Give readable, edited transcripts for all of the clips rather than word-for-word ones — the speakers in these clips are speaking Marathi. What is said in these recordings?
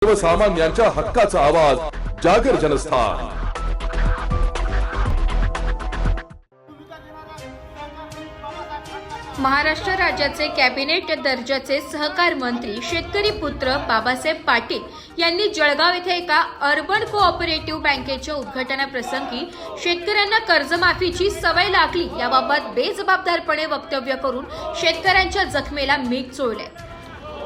सर्वसामान्यांच्या हक्काचा आवाज जागर जनस्थान। महाराष्ट्र राज्याचे कॅबिनेट दर्जाचे सहकार मंत्री शेतकरी पुत्र बाबासाहेब पाटील यांनी जळगाव येथे एका अर्बन कोऑपरेटिव्ह बँकेच्या उद्घाटनाप्रसंगी शेतकऱ्यांना कर्जमाफीची सवय लागली याबाबत बेजबाबदारपणे वक्तव्य करून शेतकऱ्यांच्या जखमेला मीठ चोळले।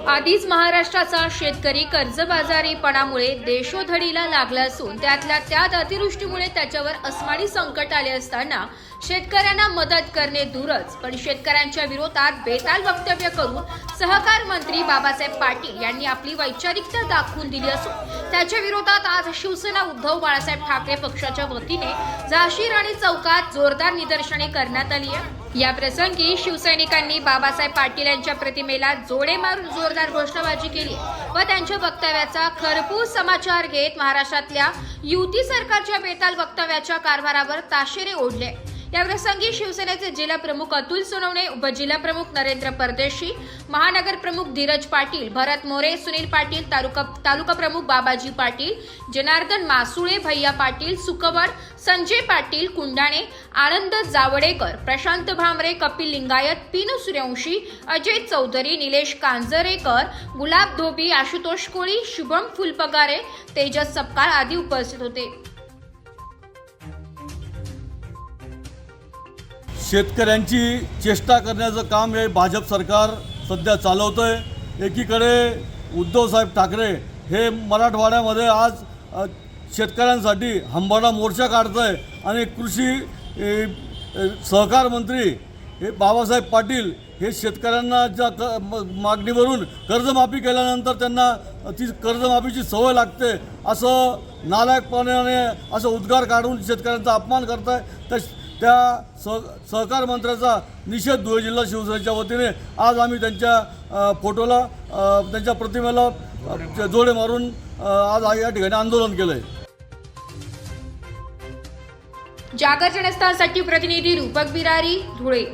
आधीच महाराष्ट्राचा शेतकरी कर्जबाजारीपणामुळे देशोधडीला लागला असून त्यातल्या त्यात अतिवृष्टीमुळे त्याच्यावर अस्मानी संकट आले असताना शेतकऱ्यांना मदत करणे दूरच पण शेतकऱ्यांच्या विरोधात बेताल वक्तव्य करून सहकार मंत्री बाबासाहेब पाटील यांनी आपली वैचारिकता दाखवून दिली असून त्याच्या विरोधात आज शिवसेना उद्धव बाळासाहेब ठाकरे पक्षाच्या वतीने झाशी राणी चौकात जोरदार निदर्शने करण्यात आली आहे। या प्रसंगी शिवसैनिकांनी बाबासाहेब पाटील यांच्या प्रतिमेला जोडे मारून जोरदार घोषणाबाजी केली व त्यांच्या वक्तव्याचा खरपूस समाचार घेत महाराष्ट्रातल्या युती सरकारच्या बेताल वक्तव्याच्या कारभारावर ताशेरे ओढले। या प्रसंगी शिवसेनेचे जिल्हा प्रमुख अतुल सोनवणे, उपजिल्हा प्रमुख नरेंद्र परदेशी, महानगर प्रमुख धीरज पाटील, भरत मोरे, सुनील पाटील, तालुका प्रमुख बाबाजी पाटील, जनार्दन मासुळे, भैया पाटील, सुकवड, संजय पाटील, कुंडाणे, आनंद जावडेकर, प्रशांत भामरे, कपिल लिंगायत, पिनू सूर्यवंशी, अजय चौधरी, निलेश कांजरेकर, गुलाब धोबी, आशुतोष कोळी, शुभम फुलपगारे, तेजस सपकाळ आदी उपस्थित होते। शेतकऱ्यांची चेष्टा करण्याचं काम हे भाजप सरकार सध्या चालवतंय। एकीकडे उद्धवसाहेब ठाकरे हे मराठवाड्यामध्ये आज शेतकऱ्यांसाठी हंबरडा मोर्चा काढतंय आणि कृषी सहकार मंत्री हे बाबासाहेब पाटील हे शेतकऱ्यांना ज्या मागणीवरून कर्जमाफी केल्यानंतर त्यांना ती कर्जमाफीची सवय लागते असं नालायकपणाने असं उद्गार काढून शेतकऱ्यांचा अपमान करताय। त्या सहकार मंत्र्याचा निषेध धुळे जिल्हा शिवसेनेच्या वतीने आज आम्ही त्यांच्या फोटोला त्यांच्या प्रतिमेला जोडे मारून आज या ठिकाणी आंदोलन केलंय। जागर जनस्थानसाठी प्रतिनिधी रूपक बिरारी, धुळे।